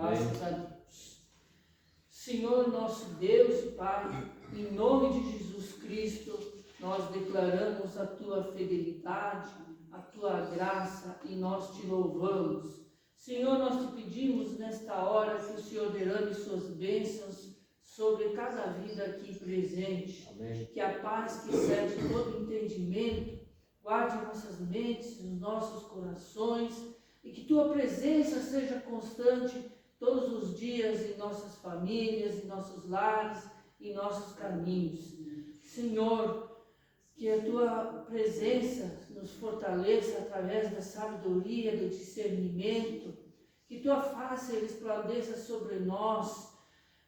Graças a Deus. Senhor, nosso Deus e Pai, em nome de Jesus Cristo, nós declaramos a Tua fidelidade, a Tua graça e nós Te louvamos. Senhor, nós Te pedimos nesta hora que o Senhor derrame Suas bênçãos sobre cada vida aqui presente. Amém. Que a paz que excede todo entendimento guarde nossas mentes, os nossos corações e que Tua presença seja constante todos os dias em nossas famílias, em nossos lares, em nossos caminhos. Senhor, que a Tua presença nos fortaleça através da sabedoria, do discernimento, que Tua face resplandeça sobre nós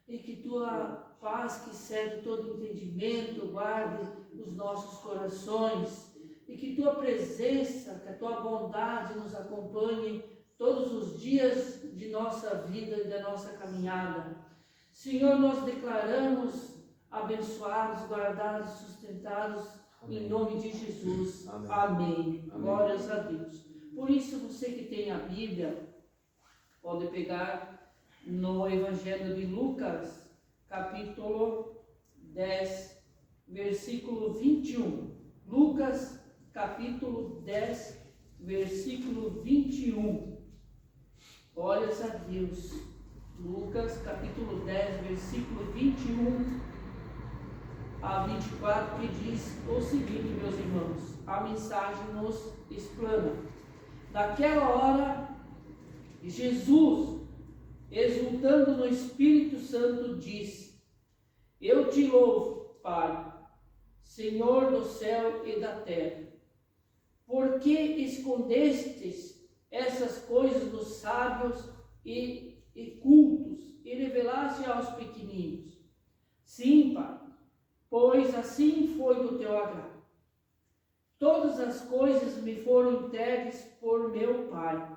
e que Tua paz que excede todo entendimento guarde os nossos corações e que Tua presença, que a Tua bondade nos acompanhe todos os dias de nossa vida e da nossa caminhada. Senhor, nós declaramos abençoados, guardados, sustentados, amém, em nome de Jesus. Amém. Amém. Amém. Glórias a Deus. Por isso, você que tem a Bíblia, pode pegar no Evangelho de Lucas, capítulo 10, versículo 21. Lucas, capítulo 10, versículo 21. Glórias a Deus. Lucas, capítulo 10, versículo 21 a 24, que diz o seguinte, meus irmãos, a mensagem nos explana. Naquela hora, Jesus, exultando no Espírito Santo, disse: Eu te louvo, Pai, Senhor do céu e da terra, porque escondestes essas coisas dos sábios e cultos e revelaste aos pequeninos. Sim, Pai, pois assim foi do teu agrado. Todas as coisas me foram entregues por meu Pai.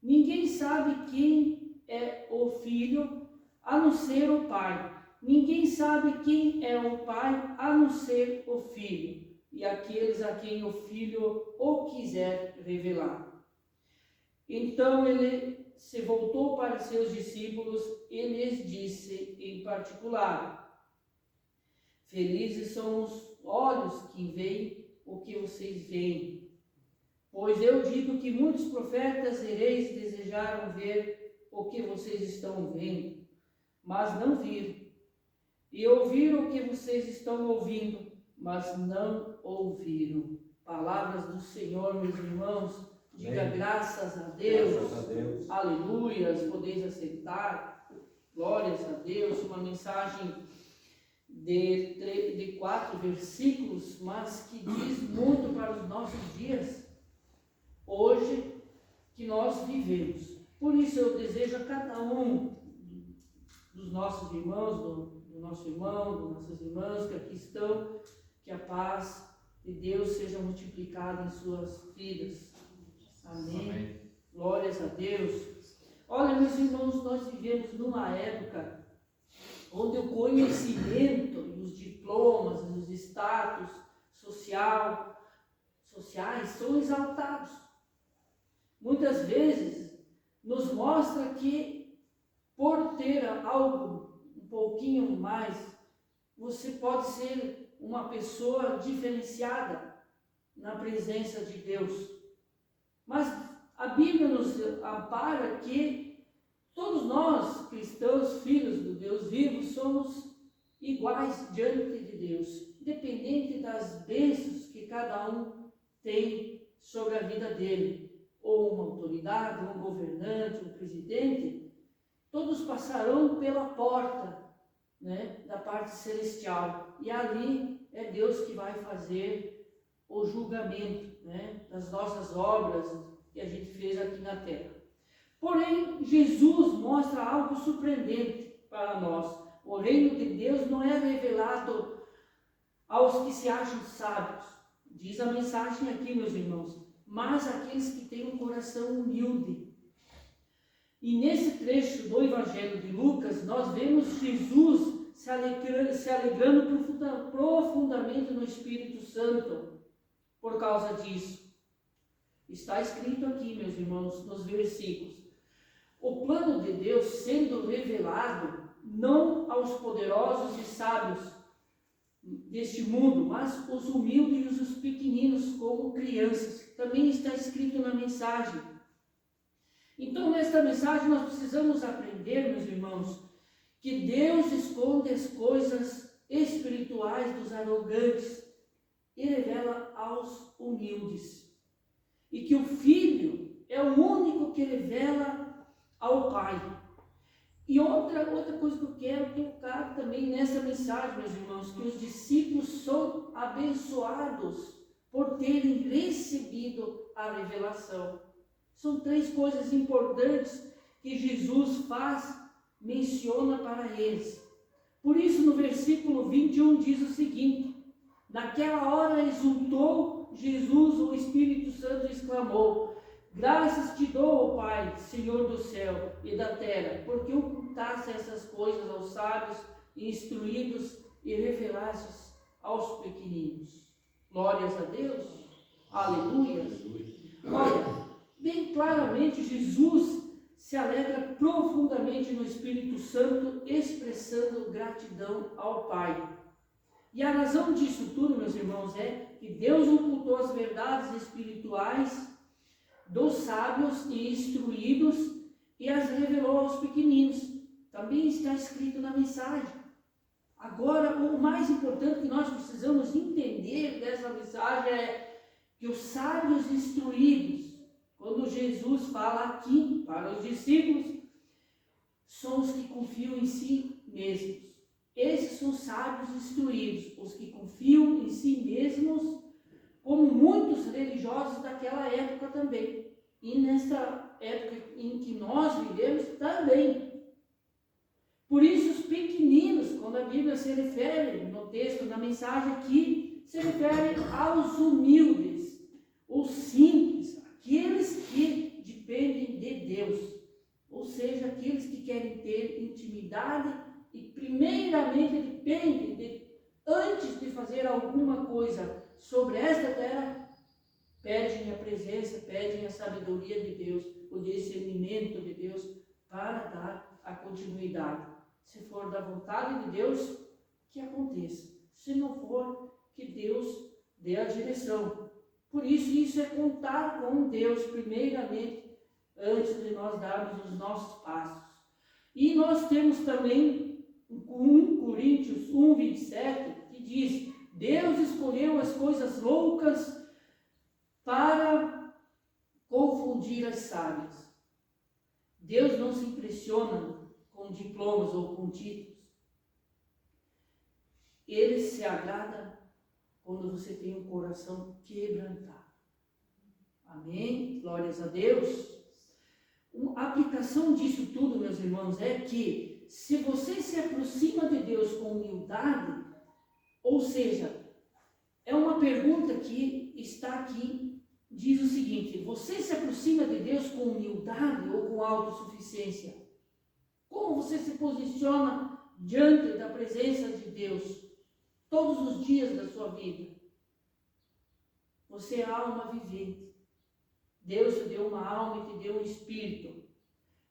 Ninguém sabe quem é o Filho, a não ser o Pai. Ninguém sabe quem é o Pai, a não ser o Filho, e aqueles a quem o Filho o quiser revelar. Então ele se voltou para seus discípulos e lhes disse em particular: Felizes são os olhos que veem o que vocês veem. Pois eu digo que muitos profetas e reis desejaram ver o que vocês estão vendo, mas não viram. E ouviram o que vocês estão ouvindo, mas não ouviram. Palavras do Senhor, meus irmãos. Diga graças a Deus. Graças a Deus. Aleluias. Podeis aceitar. Glórias a Deus. Uma mensagem de 4 versículos, mas que diz muito para os nossos dias, hoje, que nós vivemos. Por isso eu desejo a cada um dos nossos irmãos, do nosso irmão, das nossas irmãs que aqui estão, que a paz de Deus seja multiplicada em suas vidas. Amém. Amém. Glórias a Deus. Olha, meus irmãos, nós vivemos numa época onde o conhecimento, os diplomas, os status sociais são exaltados. Muitas vezes nos mostra que por ter algo um pouquinho mais, você pode ser uma pessoa diferenciada na presença de Deus. Mas a Bíblia nos ampara que todos nós, cristãos, filhos do Deus vivo, somos iguais diante de Deus, independente das bênçãos que cada um tem sobre a vida dele, ou uma autoridade, um governante, um presidente, todos passarão pela porta, né, da parte celestial, e ali é Deus que vai fazer o julgamento, né, das nossas obras que a gente fez aqui na terra. Porém, Jesus mostra algo surpreendente para nós. O reino de Deus não é revelado aos que se acham sábios, diz a mensagem aqui, meus irmãos, mas àqueles que têm um coração humilde. E nesse trecho do Evangelho de Lucas, nós vemos Jesus se alegrando profundamente no Espírito Santo por causa disso. Está escrito aqui, meus irmãos, nos versículos: o plano de Deus sendo revelado não aos poderosos e sábios deste mundo, mas os humildes e os pequeninos como crianças. Também está escrito na mensagem. Então, nesta mensagem nós precisamos aprender, meus irmãos, que Deus esconde as coisas espirituais dos arrogantes e revela aos humildes. E que o Filho é o único que revela ao Pai. E outra coisa que eu quero colocar também nessa mensagem, meus irmãos, que os discípulos são abençoados por terem recebido a revelação. São 3 coisas importantes que Jesus menciona para eles. Por isso, no versículo 21 diz o seguinte: naquela hora exultou Jesus, o Espírito Santo, e exclamou: graças te dou, ó Pai, Senhor do céu e da terra, porque ocultaste essas coisas aos sábios e instruídos e revelaste aos pequeninos. Glórias a Deus. Aleluia. Olha, bem claramente Jesus se alegra profundamente no Espírito Santo, expressando gratidão ao Pai. E a razão disso tudo, meus irmãos, é que Deus ocultou as verdades espirituais dos sábios e instruídos e as revelou aos pequeninos. Também está escrito na mensagem. Agora, o mais importante que nós precisamos entender dessa mensagem é que os sábios instruídos, quando Jesus fala aqui para os discípulos, são os que confiam em si mesmos. Esses são sábios instruídos, os que confiam em si mesmos, como muitos religiosos daquela época também. E nesta época em que nós vivemos também. Por isso os pequeninos, quando a Bíblia se refere no texto, na mensagem aqui, se refere aos humildes, os simples, aqueles que dependem de Deus. Ou seja, aqueles que querem ter intimidade e primeiramente dependem antes de fazer alguma coisa sobre esta terra, pedem a presença, pedem a sabedoria de Deus, o discernimento de Deus para dar a continuidade. Se for da vontade de Deus, que aconteça. Se não for, que Deus dê a direção. Por isso é contar com Deus primeiramente, antes de nós darmos os nossos passos. E nós temos também 1 Coríntios 1, 27, que diz: Deus escolheu as coisas loucas para confundir as sábias. Deus não se impressiona com diplomas ou com títulos. Ele se agrada quando você tem um coração quebrantado. Amém? Glórias a Deus. A aplicação disso tudo, meus irmãos, é que se você se aproxima de Deus com humildade, ou seja, é uma pergunta que está aqui, diz o seguinte: você se aproxima de Deus com humildade ou com autossuficiência? Como você se posiciona diante da presença de Deus todos os dias da sua vida? Você é alma vivente. Deus te deu uma alma e te deu um espírito.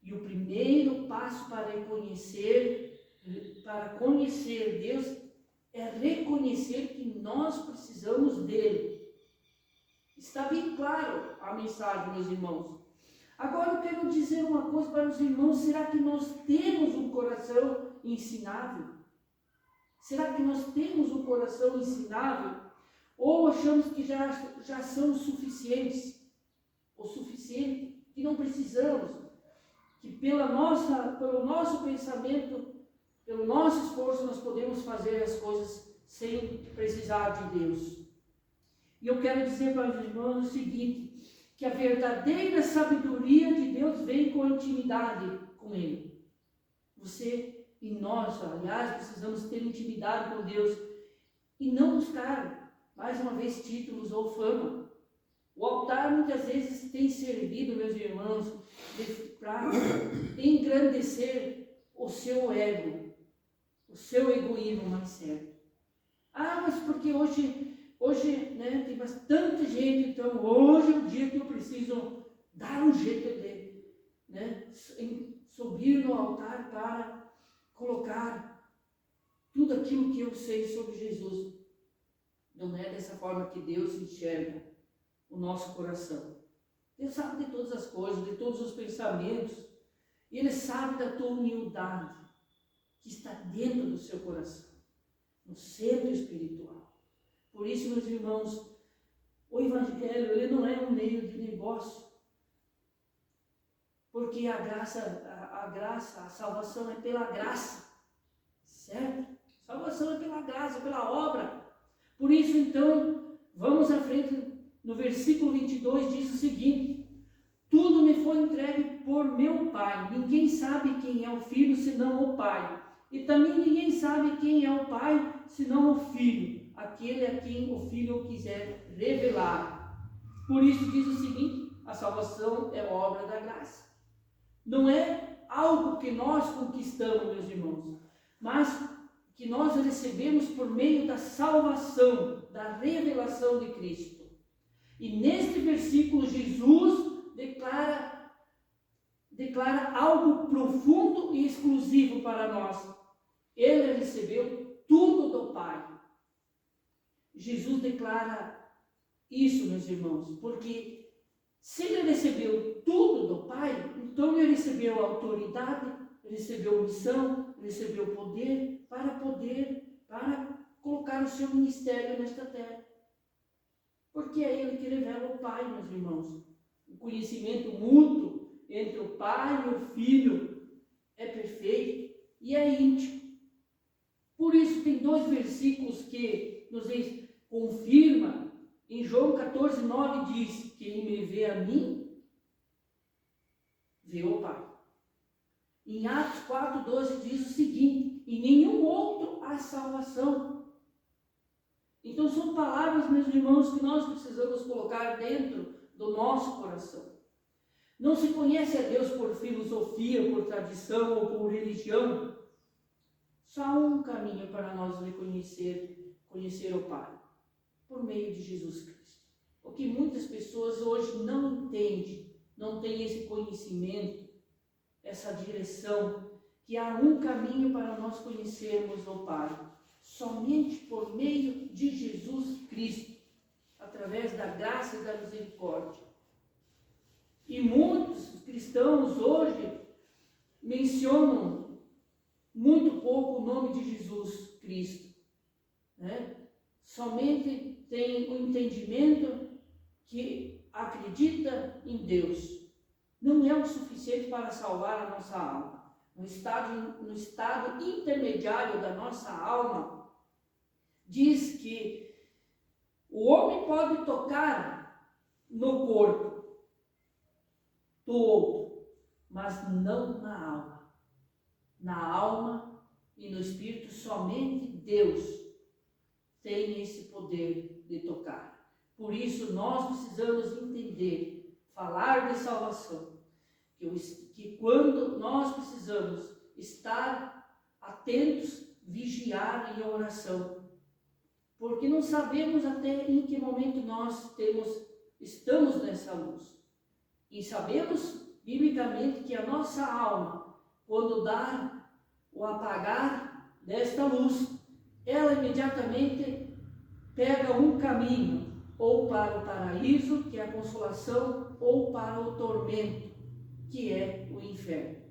E o primeiro passo para conhecer Deus é reconhecer que nós precisamos dele. Está bem claro a mensagem, meus irmãos. Agora eu quero dizer uma coisa para os irmãos: será que nós temos um coração ensinável? Será que nós temos um coração ensinável? Ou achamos que já somos suficientes? O suficiente, que não precisamos, que pelo nosso pensamento, pelo nosso esforço, nós podemos fazer as coisas sem precisar de Deus. E eu quero dizer para os irmãos o seguinte: que a verdadeira sabedoria de Deus vem com a intimidade com Ele. Você e nós, aliás, precisamos ter intimidade com Deus e não buscar, mais uma vez, títulos ou fama. O altar muitas vezes tem servido, meus irmãos, para engrandecer o seu ego, o seu egoísmo mais certo. Mas porque hoje tem bastante gente, então hoje é o dia que eu preciso dar um jeito de no altar para colocar tudo aquilo que eu sei sobre Jesus. Não é dessa forma que Deus enxerga o nosso coração. Deus sabe de todas as coisas, de todos os pensamentos. E Ele sabe da tua humildade que está dentro do seu coração, no centro espiritual. Por isso, meus irmãos, o Evangelho, ele não é um meio de negócio. Porque a graça, a salvação é pela graça. Certo? Salvação é pela graça, pela obra. Por isso, então, vamos à frente. No versículo 22 diz o seguinte: tudo me foi entregue por meu Pai. Ninguém sabe quem é o Filho, senão o Pai. E também ninguém sabe quem é o Pai, senão o Filho, aquele a quem o Filho quiser revelar. Por isso diz o seguinte: a salvação é obra da graça. Não é algo que nós conquistamos, meus irmãos, mas que nós recebemos por meio da salvação, da revelação de Cristo. E neste versículo, Jesus declara algo profundo e exclusivo para nós. Ele recebeu tudo do Pai. Jesus declara isso, meus irmãos, porque se ele recebeu tudo do Pai, então ele recebeu autoridade, recebeu missão, recebeu poder para colocar o seu ministério nesta terra. Porque é Ele que revela o Pai, meus irmãos. O conhecimento mútuo entre o Pai e o Filho é perfeito e é íntimo. Por isso tem dois versículos que nos confirma. Em João 14, 9 diz: quem me vê a mim, vê o Pai. Em Atos 4, 12 diz o seguinte: em nenhum outro há salvação. Então são palavras, meus irmãos, que nós precisamos colocar dentro do nosso coração. Não se conhece a Deus por filosofia, por tradição ou por religião. Só há um caminho para nós conhecer o Pai, por meio de Jesus Cristo. O que muitas pessoas hoje não entendem, não têm esse conhecimento, essa direção, que há um caminho para nós conhecermos o Pai, somente por meio de Jesus Cristo, através da graça e da misericórdia. E muitos cristãos hoje mencionam muito pouco o nome de Jesus Cristo, né? Somente tem o entendimento que acredita em Deus. Não é o suficiente para salvar a nossa alma. No estado intermediário da nossa alma, diz que o homem pode tocar no corpo do outro, mas não na alma. Na alma e no espírito, somente Deus tem esse poder de tocar. Por isso, nós precisamos entender, falar de salvação, que quando nós precisamos estar atentos, vigiar em oração, porque não sabemos até em que momento nós estamos nessa luz. E sabemos, biblicamente, que a nossa alma, quando dá o apagar desta luz, ela imediatamente pega um caminho, ou para o paraíso, que é a consolação, ou para o tormento, que é o inferno.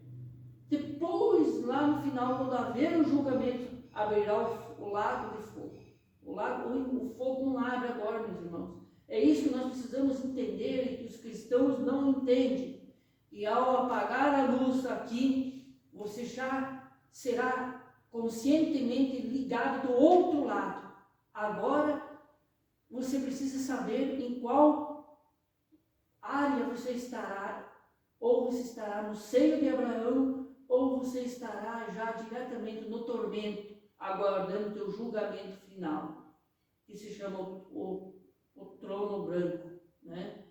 Depois, lá no final, quando haver o julgamento, abrirá o lago de fogo. O fogo não abre agora, meus irmãos. É isso que nós precisamos entender e que os cristãos não entendem. E ao apagar a luz aqui, você já será conscientemente ligado do outro lado. Agora, você precisa saber em qual área você estará. Ou você estará no seio de Abraão, ou você estará já diretamente no tormento, aguardando o teu julgamento final, que se chama o trono branco, né?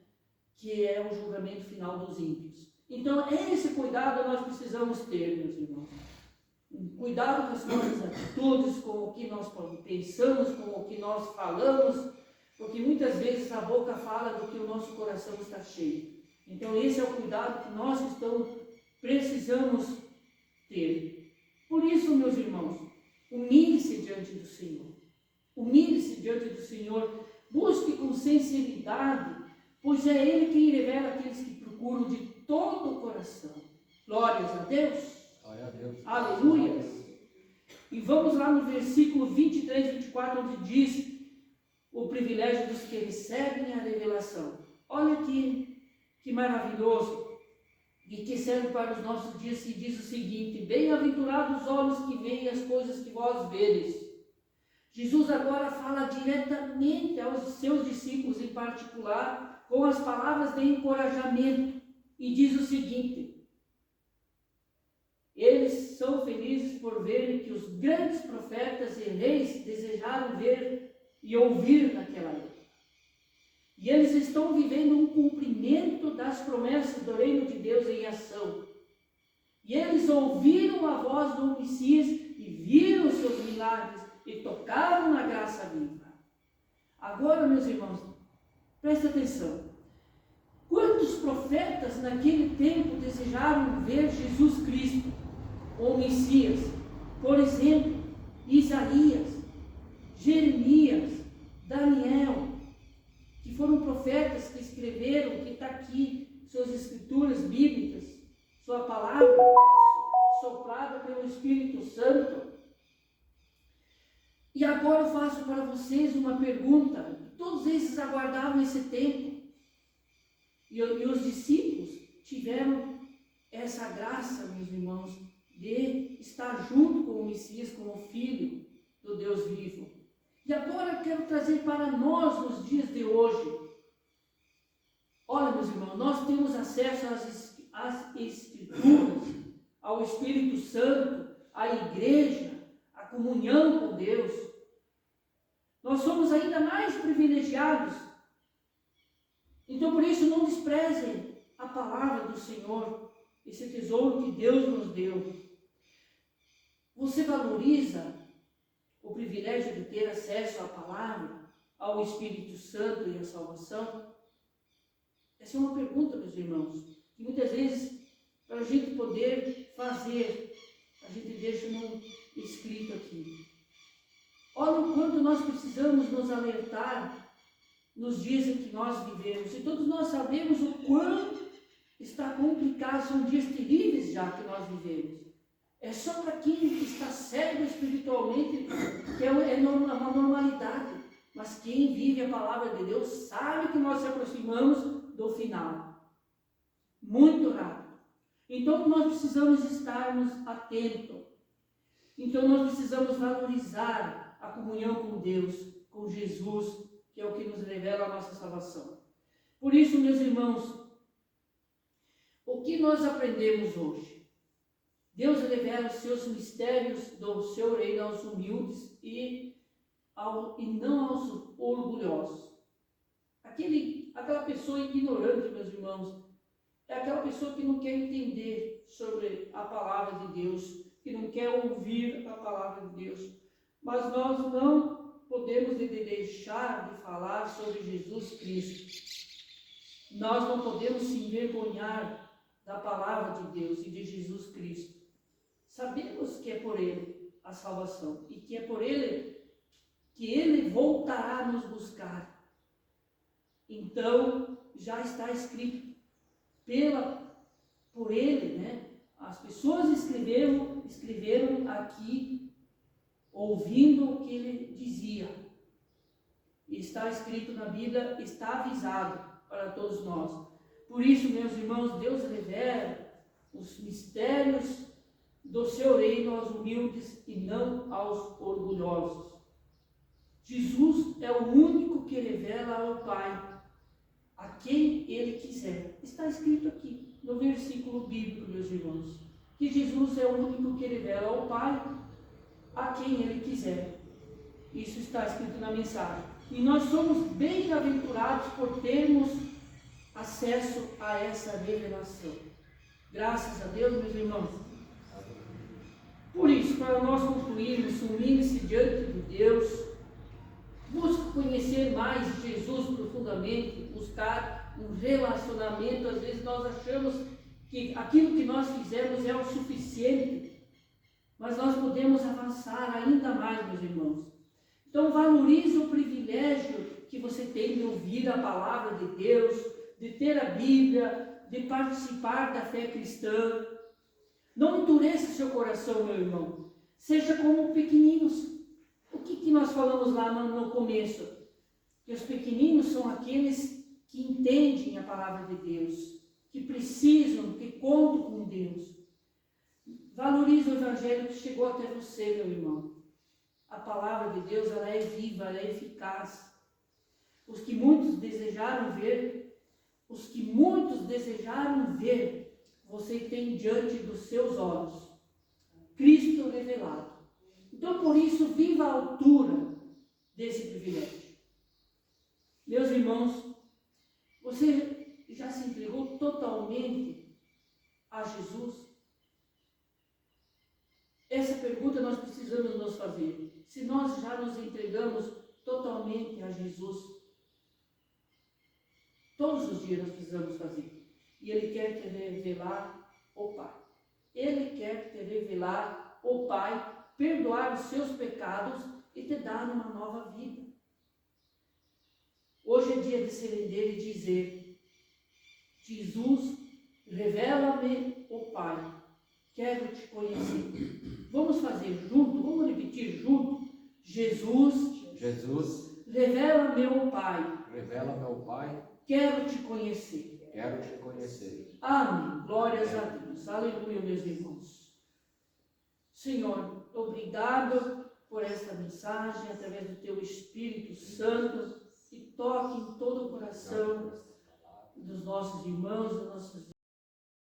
Que é o julgamento final dos ímpios. Então, esse cuidado nós precisamos ter, meus irmãos. Cuidado com as nossas atitudes, com o que nós pensamos, com o que nós falamos, porque muitas vezes a boca fala do que o nosso coração está cheio. Então esse é o cuidado que nós cristãos precisamos ter. Por isso, meus irmãos, humilhe-se diante do Senhor. Humilhe-se diante do Senhor. Busque com sinceridade, pois é Ele quem revela aqueles que procuram de todo o coração. Glórias a Deus. Glória a Deus. Aleluia. E vamos lá no versículo 23 e 24, onde diz o privilégio dos que recebem a revelação. Olha que maravilhoso. E que serve para os nossos dias, se diz o seguinte: bem-aventurados os olhos que veem as coisas que vós vedes. Jesus agora fala diretamente aos seus discípulos em particular, com as palavras de encorajamento, e diz o seguinte: eles são felizes por verem que os grandes profetas e reis desejaram ver e ouvir naquela época. E eles estão vivendo um cumprimento das promessas do reino de Deus em ação. E eles ouviram a voz do Messias e viram os seus milagres e tocaram na graça viva. Agora, meus irmãos, presta atenção. Quantos profetas naquele tempo desejaram ver Jesus Cristo, ou Messias? Por exemplo, Isaías, Jeremias, Daniel, que foram profetas que escreveram, que está aqui, suas escrituras bíblicas, sua palavra, soprada pelo Espírito Santo. E agora eu faço para vocês uma pergunta. Todos esses aguardavam esse tempo. E os discípulos tiveram essa graça, meus irmãos, de estar junto com o Messias, com o Filho do Deus vivo. E agora eu quero trazer para nós nos dias de hoje. Olha, meus irmãos, nós temos acesso às Escrituras, ao Espírito Santo, à igreja, à comunhão com Deus. Nós somos ainda mais privilegiados. Então, por isso, não desprezem a palavra do Senhor, esse tesouro que Deus nos deu. Você valoriza o privilégio de ter acesso à palavra, ao Espírito Santo e à salvação? Essa é uma pergunta, meus irmãos, que muitas vezes, para a gente poder fazer, a gente deixa escrito aqui. Olha o quanto nós precisamos nos alertar nos dias em que nós vivemos. E todos nós sabemos o quanto está complicado, são dias terríveis já que nós vivemos. É só para quem está cego espiritualmente que é uma normalidade. Mas quem vive a palavra de Deus sabe que nós se aproximamos do final. Muito rápido. Então nós precisamos estarmos atentos. Então nós precisamos valorizar a comunhão com Deus, com Jesus, que é o que nos revela a nossa salvação. Por isso, meus irmãos, o que nós aprendemos hoje? Deus revela os seus mistérios do seu reino aos humildes e não aos orgulhosos. Aquela pessoa ignorante, meus irmãos, é aquela pessoa que não quer entender sobre a palavra de Deus, que não quer ouvir a palavra de Deus. Mas nós não podemos deixar de falar sobre Jesus Cristo. Nós não podemos se envergonhar da palavra de Deus e de Jesus Cristo. Sabemos que é por Ele a salvação e que é por Ele que Ele voltará a nos buscar. Então, já está escrito por Ele, né? As pessoas escreveram aqui, ouvindo o que Ele dizia. E está escrito na Bíblia, está avisado para todos nós. Por isso, meus irmãos, Deus revela os mistérios do seu reino aos humildes e não aos orgulhosos. Jesus é o único que revela ao Pai a quem Ele quiser. Está escrito aqui no versículo bíblico, meus irmãos, que Jesus é o único que revela ao Pai a quem Ele quiser. Isso está escrito na mensagem. E nós somos bem-aventurados por termos acesso a essa revelação. Graças a Deus, meus irmãos. Por isso, para nós concluirmos, humilhe-se diante de Deus, busque conhecer mais Jesus profundamente, buscar um relacionamento. Às vezes nós achamos que aquilo que nós fizemos é o suficiente mas nós podemos avançar ainda mais, meus irmãos. Então valorize o privilégio que você tem de ouvir a palavra de Deus, de ter a Bíblia, de participar da fé cristã. Não endureça seu coração, meu irmão. Seja como pequeninos. O que nós falamos lá no começo? Que os pequeninos são aqueles que entendem a palavra de Deus, que precisam, que contam com Deus. Valorize o evangelho que chegou até você, meu irmão. A palavra de Deus, ela é viva, ela é eficaz. Os que muitos desejaram ver, você tem diante dos seus olhos Cristo revelado. Então, por isso, viva a altura desse privilégio. Meus irmãos, você já se entregou totalmente a Jesus? Essa pergunta nós precisamos nos fazer. Se nós já nos entregamos totalmente a Jesus, todos os dias nós precisamos fazer. E Ele quer te revelar o Pai. Ele quer te revelar o Pai, perdoar os seus pecados e te dar uma nova vida. Hoje é dia de se render e dizer: Jesus, revela-me o Pai. Quero te conhecer. Vamos fazer junto? Vamos repetir junto? Jesus, revela-me o Pai. Revela-me o Pai. Quero te conhecer. Quero te conhecer. Amém. Glórias a Deus. Aleluia, meus irmãos. Senhor, obrigado por esta mensagem, através do Teu Espírito Santo, que toque em todo o coração dos nossos irmãos, das nossas